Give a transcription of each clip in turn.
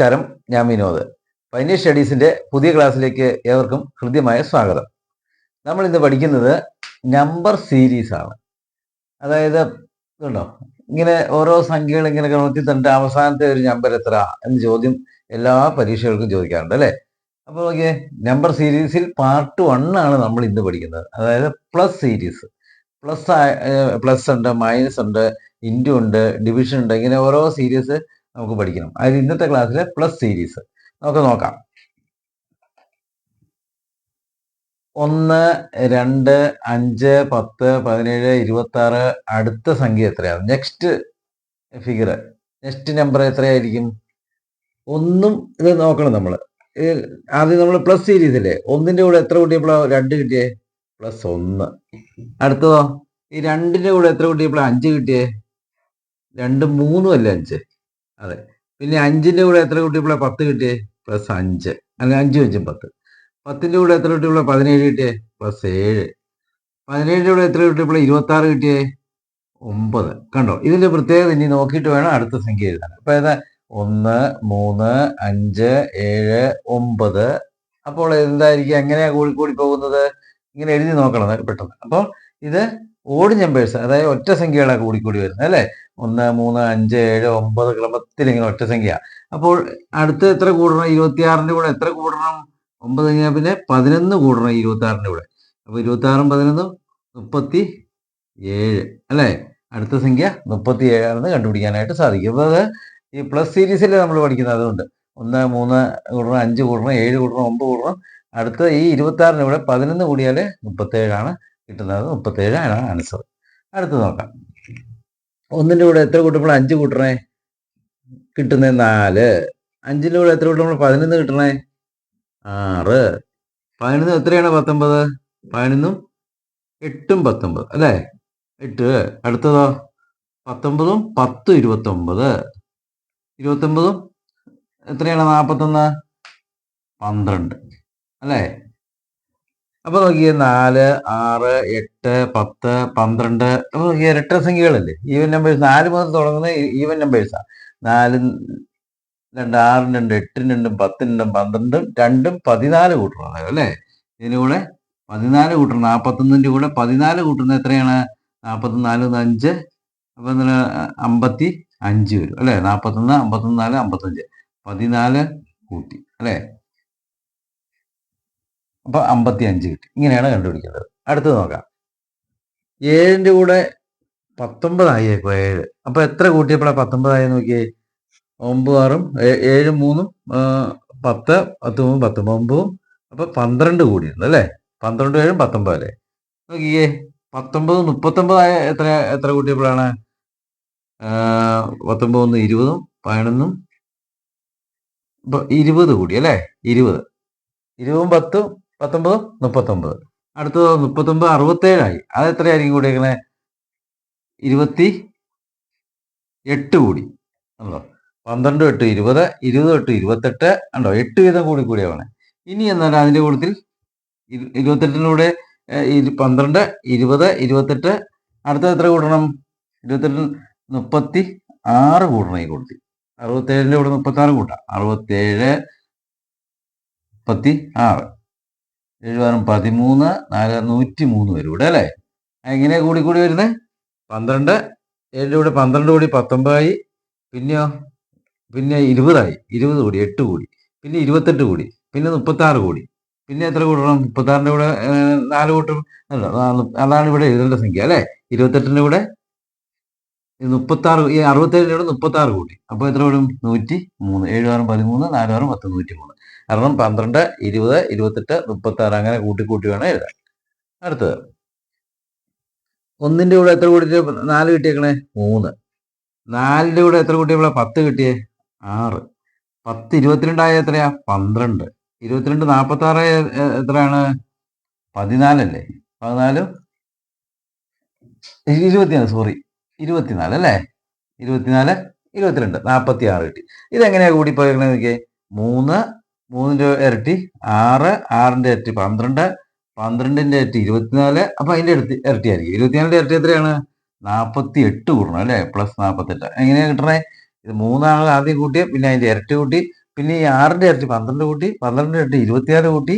നമസ്കാരം, ഞാൻ വിനോദ്. പൈനീർ സ്റ്റഡീസിന്റെ പുതിയ ക്ലാസ്സിലേക്ക് ഏവർക്കും ഹൃദ്യമായ സ്വാഗതം. നമ്മൾ ഇന്ന് പഠിക്കുന്നത് നമ്പർ സീരീസ് ആണ്. അതായത് ഇതുണ്ടോ, ഇങ്ങനെ ഓരോ സംഖ്യകൾ ഇങ്ങനെ ക്രമത്തിൽ തന്നിട്ട് അവസാനത്തെ ഒരു നമ്പർ എത്ര എന്ന് ചോദ്യം എല്ലാ പരീക്ഷകൾക്കും ചോദിക്കാറുണ്ട് അല്ലേ? അപ്പോൾ നോക്കിയേ, നമ്പർ സീരീസിൽ പാർട്ട് 1 ആണ് നമ്മൾ ഇന്ന് പഠിക്കുന്നത്. അതായത് പ്ലസ് സീരീസ്. പ്ലസ് ഉണ്ട്, മൈനസ് ഉണ്ട്, ഇൻറ്റു ഉണ്ട്, ഡിവിഷൻ ഉണ്ട്, ഇങ്ങനെ ഓരോ സീരീസ് നമുക്ക് പഠിക്കണം. അതിൽ ഇന്നത്തെ ക്ലാസ്സിലെ പ്ലസ് സീരീസ് നമുക്ക് നോക്കാം. 1, 2, 5, 10, 17, 26. അടുത്ത സംഖ്യ എത്രയാണ്? നെക്സ്റ്റ് ഫിഗർ, നെക്സ്റ്റ് നമ്പർ എത്രയായിരിക്കും? ഒന്നും ഇത് നോക്കണം നമ്മൾ. ആദ്യം നമ്മൾ പ്ലസ് സീരീസ് അല്ലേ, 1ന്റെ കൂടെ എത്ര കൂട്ടിയപ്പോഴാണ് 2 കിട്ടിയേ? +1. അടുത്തതോ, ഈ 2ന്റെ കൂടെ എത്ര കൂട്ടിയപ്പോഴാണ് 5 കിട്ടിയേ? 2, 3 അല്ലേ 5? അതെ. പിന്നെ 5ന്റെ കൂടെ എത്ര കൂട്ടിയപ്പോഴാണ് 10 കിട്ടിയേ? +5. അല്ലെങ്കിൽ 5 5 10. 10ന്റെ കൂടെ എത്ര കിട്ടിയപ്പോഴാണ് 17 കിട്ടിയേ? +7. 17ന്റെ കൂടെ എത്ര കിട്ടിയപ്പോഴാണ് 26 കിട്ടിയേ? 9. കണ്ടോ, ഇതിന്റെ പ്രത്യേകത ഇനി നോക്കിയിട്ട് വേണം അടുത്ത സംഖ്യ എഴുതാൻ. അപ്പൊ ഏതാ? 1, 3, 5, 7, 9. അപ്പോൾ എന്തായിരിക്കും, എങ്ങനെയാ കൂടി പോകുന്നത്? ഇങ്ങനെ എഴുതി നോക്കണം പെട്ടെന്ന്. അപ്പോൾ ഇത് ഓഡ് നമ്പേഴ്സ്, അതായത് ഒറ്റ സംഖ്യകളാണ് കൂടിക്കൂടി വരുന്നത് അല്ലേ? 1, 3, 5, 7, 9 ക്രമത്തിൽ ഇങ്ങനെ ഒറ്റ സംഖ്യ. അപ്പോൾ അടുത്ത് എത്ര കൂടണം? 26ന്റെ കൂടെ എത്ര കൂടണം? 9 കഴിഞ്ഞാൽ പിന്നെ 11 കൂടണം 26ന്റെ കൂടെ. അപ്പൊ 26ഉം 11ഉം 37 അല്ലേ? അടുത്ത സംഖ്യ 37 ആണെന്ന് കണ്ടുപിടിക്കാനായിട്ട് സാധിക്കും. അപ്പോൾ അത് ഈ പ്ലസ് സീരീസിൽ നമ്മൾ പഠിക്കുന്നത്. അതുകൊണ്ട് 1, 3 കൂടണം, 5 കൂടണം, 7 കൂടണം, 9 കൂടണം. അടുത്ത ഈ 26ന്റെ കൂടെ 11 കൂടിയാൽ 37 ആണ് കിട്ടുന്നത്. 37 ആണ് ആൻസർ. അടുത്ത് നോക്കാം. 1ന്റെ കൂടെ എത്ര കൂട്ടുമ്പോൾ 5 കൂട്ടണേ? കിട്ടുന്നത് 4. 5ന്റെ കൂടെ എത്ര കൂട്ടുമ്പോൾ 11 കിട്ടണേ? 6. 11 എത്രയാണ്? 19. 11ഉം 8ഉം 19 അല്ലേ? 8. അടുത്തതോ, 19ഉം 10ഉം 29. 29ഉം എത്രയാണ്? 41. 12 അല്ലേ? അപ്പൊ നോക്കിയേ, 4, 6, 8, 10, 12. അപ്പൊ ഇരട്ട സംഖ്യകളല്ലേ, ഈവൻ നമ്പേഴ്സ്. 4 മുതൽ തുടങ്ങുന്ന ഈവൻ നമ്പേഴ്സാണ്. 4, 2, 6, 2, 8, 2, 10, 12, 2, 14 കൂട്ടണം അല്ലേ? ഇതിന് കൂടെ 14 കൂട്ടണം. 41ന്റെ കൂടെ 14 കൂട്ടുന്നത് എത്രയാണ്? 44, 5. അപ്പൊ 55 വരും അല്ലേ? 41, 54, 55. 14 കൂട്ടി അല്ലേ? അപ്പൊ 55 കിട്ടി. ഇങ്ങനെയാണ് കണ്ടുപിടിക്കേണ്ടത്. അടുത്തത് നോക്കാം. 7ന്റെ കൂടെ 19 ആയേക്കോ? 7. അപ്പൊ എത്ര കൂട്ടിയപ്പോഴാണ് 19 ആയെന്ന് നോക്കിയേ. 9, 6, 7, 3, 10, 10, 3, 19. അപ്പൊ 12 കൂടിയിരുന്നു അല്ലേ? 12, 7, 19 അല്ലേ? നോക്കിയേ, 19, 39 ആയ എത്ര കൂട്ടിയപ്പോഴാണ്? 19, 20, 11, 20 കൂടി അല്ലേ? 20, 20, 10, 19, 39. അടുത്തത് 39, 67 ആയി. അത് എത്രയായിരിക്കും കൂടിയേക്കണേ? 28 കൂടി. ഉണ്ടോ? 12, 8, 20, 20, 8, 28. ഉണ്ടോ? 8 വീതം കൂടിയാവണേ. ഇനി എന്നാൽ അതിന്റെ കൂട്ടത്തിൽ 28ന്റെ കൂടെ 12, 20, 28. അടുത്തത് എത്ര കൂടണം? 28 36 കൂടണം ഈ കൂട്ടത്തിൽ. 67ന്റെ കൂടെ 36 കൂട്ടാം. 67, 36, 7, 13, 4, 103 വരും ഇവിടെ അല്ലേ? എങ്ങനെയാ കൂടി വരുന്നത്? 12, 7ന്റെ കൂടെ 12 കൂടി 19 ആയി. പിന്നെ 20 ആയി. 20 കൂടി, 8 കൂടി, പിന്നെ 28 കൂടി, പിന്നെ 36 കൂടി. പിന്നെ എത്ര കൂടണം? 36ന്റെ കൂടെ 4 കൂട്ടും. അതാണ് ഇവിടെ എഴുതേണ്ട സംഖ്യ അല്ലേ? 28ന്റെ കൂടെ 36, ഈ 67ന്റെ കൂടെ 36 കൂടി. അപ്പൊ എത്ര വരും? 103. 7, 6, 13, 4, 6, 10, 103. കാരണം 12, 20, 28, 36 അങ്ങനെ കൂട്ടി വേണം എഴുതാൻ. അടുത്തത്, 1ന്റെ കൂടെ എത്ര കൂട്ടിയിട്ട് 4 കിട്ടിയേക്കണേ? 3. 4ന്റെ കൂടെ എത്ര കൂട്ടിയപ്പോഴാണ് 10 കിട്ടിയേ? 6. 10, 22 ആയ എത്രയാ? 12. 22, 46 എത്രയാണ്? 14 അല്ലേ? 14, 24, സോറി, 24 അല്ലേ? 24, 22, 46 കിട്ടി. ഇതെങ്ങനെയാ കൂടി പോയേക്കണേ നോക്കിയേ. 3, 3ന്റെ ഇരട്ടി 6, 6ന്റെ ഇരട്ടി 12, 12ന്റെ ഇരട്ടി 24. അപ്പൊ അതിന്റെ ഇരട്ടിയായിരിക്കും. 24ന്റെ ഇരട്ടി എത്രയാണ്? 48 കൂടണം അല്ലേ? +48. എങ്ങനെയാ കിട്ടണേ? ഇത് 3 ആദ്യം കൂട്ടിയ, പിന്നെ അതിന്റെ ഇരട്ടി കൂട്ടി, പിന്നെ ഈ 6ന്റെ ഇരട്ടി 12 കൂട്ടി, 12ന്റെ ഇരട്ടി 26 കൂട്ടി,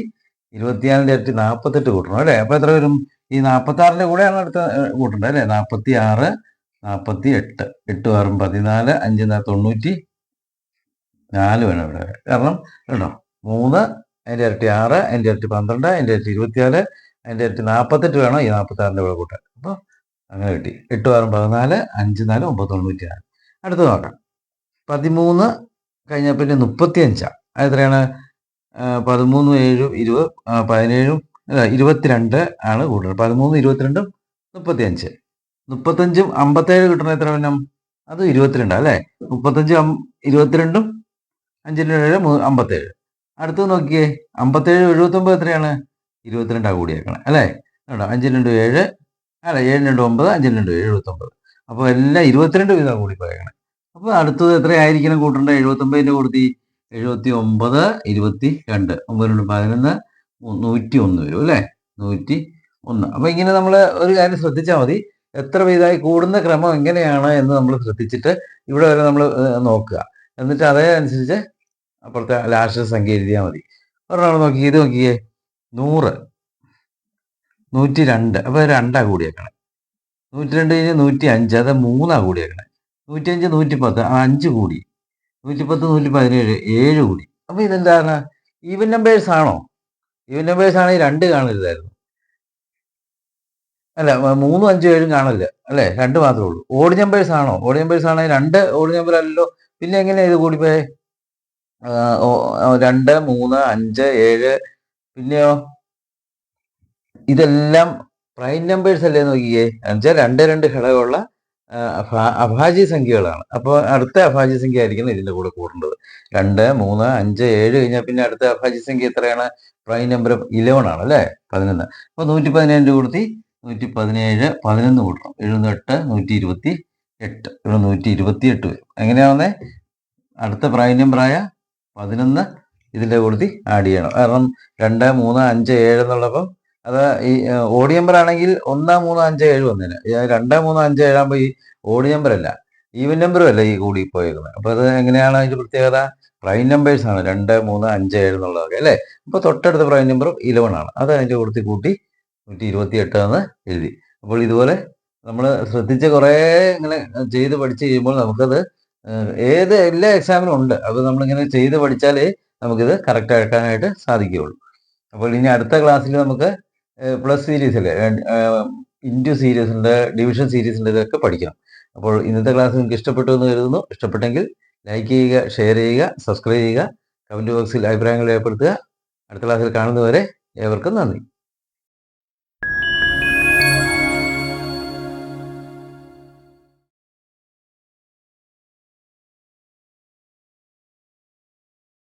24ന്റെ ഇരട്ടി 48 കൂട്ടണം അല്ലേ? അപ്പോൾ എത്ര വരും? ഈ 46ന്റെ കൂടെയാണ് അടുത്ത കൂട്ടേണ്ടത് അല്ലേ? 46, 48, 8 6 14, 5 94 വേണം ഇവിടെ. കാരണം കേട്ടോ 3, അതിൻ്റെ ഇരട്ടി 6, അതിൻ്റെ ഇരട്ടി 12, അതിൻ്റെ ഇരട്ടി 24, അതിൻ്റെ ഇരട്ടി 48 വേണം ഈ 46ന്റെ കൂടെ കൂട്ടാൻ. അപ്പോൾ അങ്ങനെ കിട്ടി. 8 6 14, 5 4 9 94. അടുത്ത് നോക്കാം. 13 കഴിഞ്ഞാൽ പിന്നെ 35. അത് എത്രയാണ്? 13 7 20 17 22 ആണ് കൂടുതൽ. 13 22 35. 35 57 കിട്ടണ എത്ര വേണം? അത് 22 അല്ലേ? 35 22 5 7 57. അടുത്ത് നോക്കിയേ 57 79 എത്രയാണ്? 22 കൂടിയേക്കണം അല്ലേ? കേട്ടോ 5 2 7 അല്ല 7 2 9 5 2 79. അപ്പോൾ എല്ലാം 22 വീതം കൂടി പോയേക്കണം. അപ്പോൾ അടുത്തത് എത്രയായിരിക്കണം കൂട്ടേണ്ടത്? 79ന്റെ കൂട്ടത്തി 79 22 9 11 101 വരും അല്ലേ? 101. അപ്പോൾ ഇങ്ങനെ നമ്മൾ ഒരു കാര്യം ശ്രദ്ധിച്ചാൽ മതി. എത്ര വീതമായി കൂടുന്ന ക്രമം എങ്ങനെയാണ് എന്ന് നമ്മൾ ശ്രദ്ധിച്ചിട്ട് ഇവിടെ വരെ നമ്മൾ നോക്കുക. എന്നിട്ട് അതനുസരിച്ച് അപ്പുറത്തെ ലാസ്റ്റ് സംഖ്യ എഴുതിയാൽ മതി. ഒരെണ്ണം നോക്കി ഇത് നോക്കിയേ 100 102. അപ്പോൾ 2 കൂടിയേക്കണേ. 102 കഴിഞ്ഞ് 105 അത് 3 കൂടിയേക്കണേ. 105 110 5 കൂടി. 110 117 7 കൂടി. അപ്പോൾ ഇതെന്താണ്? ഈവൻ നമ്പേഴ്സ് ആണോ? ഈവൻ നമ്പേഴ്സ് ആണെങ്കിൽ 2 കാണരുതായിരുന്നു. അല്ല 3 5 7 കാണില്ല അല്ലേ? 2 മാത്രമേ ഉള്ളൂ. ഓഡ് നമ്പേഴ്സ് ആണോ? ഓഡ് നമ്പേഴ്സ് ആണെങ്കിൽ 2 ഓഡ് നമ്പർ അല്ലല്ലോ. പിന്നെ എങ്ങനെയാണ് ഇത് കൂടിപ്പോയെ? 2 3 5 7 പിന്നെയോ ഇതെല്ലാം പ്രൈം നമ്പേഴ്സ് അല്ലേ? നോക്കിയേ. എന്നുവെച്ചാൽ 2 2 ഘടകമുള്ള അഭാജ്യ സംഖ്യകളാണ്. അപ്പോൾ അടുത്ത അഭാജ്യ സംഖ്യ ആയിരിക്കണം ഇതിൻ്റെ കൂടെ കൂടേണ്ടത്. 2 3 5 7 കഴിഞ്ഞാൽ പിന്നെ അടുത്ത അഭാജ്യ സംഖ്യ എത്രയാണ്? പ്രൈം നമ്പർ 11 ആണ് അല്ലേ? 11. അപ്പോൾ 117 കൊടുത്തി 117 11 കൂട്ടണം. 78 128 ഇവിടെ 128 വരും. എങ്ങനെയാവുന്നേ? അടുത്ത പ്രൈം നമ്പറായ 11 ഇതിൻ്റെ കൂട്ടത്തിൽ ആഡ് ചെയ്യണം. കാരണം 2 3 5 7 എന്നുള്ളപ്പം അത് ഈ ഓഡ് നമ്പർ ആണെങ്കിൽ 1 3 5 7 വന്നേനെ. 2 3 5 7 ആകുമ്പോൾ ഈ ഓഡ് നമ്പർ അല്ല, ഈവൻ നമ്പറും അല്ല ഈ കൂടി പോയേക്കുന്നത്. അപ്പോൾ അത് എങ്ങനെയാണ് അതിൻ്റെ പ്രത്യേകത? പ്രൈം നമ്പേഴ്സ് ആണ് 2 3 5 7 എന്നുള്ളതൊക്കെ അല്ലേ? അപ്പോൾ തൊട്ടടുത്ത പ്രൈം നമ്പർ 11 ആണ്. അത് അതിൻ്റെ കൂട്ടത്തിൽ കൂട്ടി 128 എന്ന് എഴുതി. അപ്പോൾ ഇതുപോലെ നമ്മൾ ശ്രദ്ധിച്ച് കുറേ ഇങ്ങനെ ചെയ്ത് പഠിച്ച് കഴിയുമ്പോൾ നമുക്കത് എല്ലാ എക്സാമിനും ഉണ്ട്. അത് നമ്മളിങ്ങനെ ചെയ്ത് പഠിച്ചാലേ നമുക്കിത് കറക്റ്റ് ആക്കാനായിട്ട് സാധിക്കുകയുള്ളൂ. അപ്പോൾ ഇനി അടുത്ത ക്ലാസ്സിൽ നമുക്ക് പ്ലസ് സീരീസിൽ ഇൻറ്റു സീരീസിൻ്റെ ഡിവിഷൻ സീരീസിൻ്റെ ഇതൊക്കെ പഠിക്കണം. അപ്പോൾ ഇന്നത്തെ ക്ലാസ് നിങ്ങൾക്ക് ഇഷ്ടപ്പെട്ടു എന്ന് കരുതുന്നു. ഇഷ്ടപ്പെട്ടെങ്കിൽ ലൈക്ക് ചെയ്യുക, ഷെയർ ചെയ്യുക, സബ്സ്ക്രൈബ് ചെയ്യുക, കമൻറ്റ് ബോക്സിൽ അഭിപ്രായങ്ങൾ രേഖപ്പെടുത്തുക. അടുത്ത ക്ലാസ്സിൽ കാണുന്നതുവരെ ഏവർക്കും നന്ദി.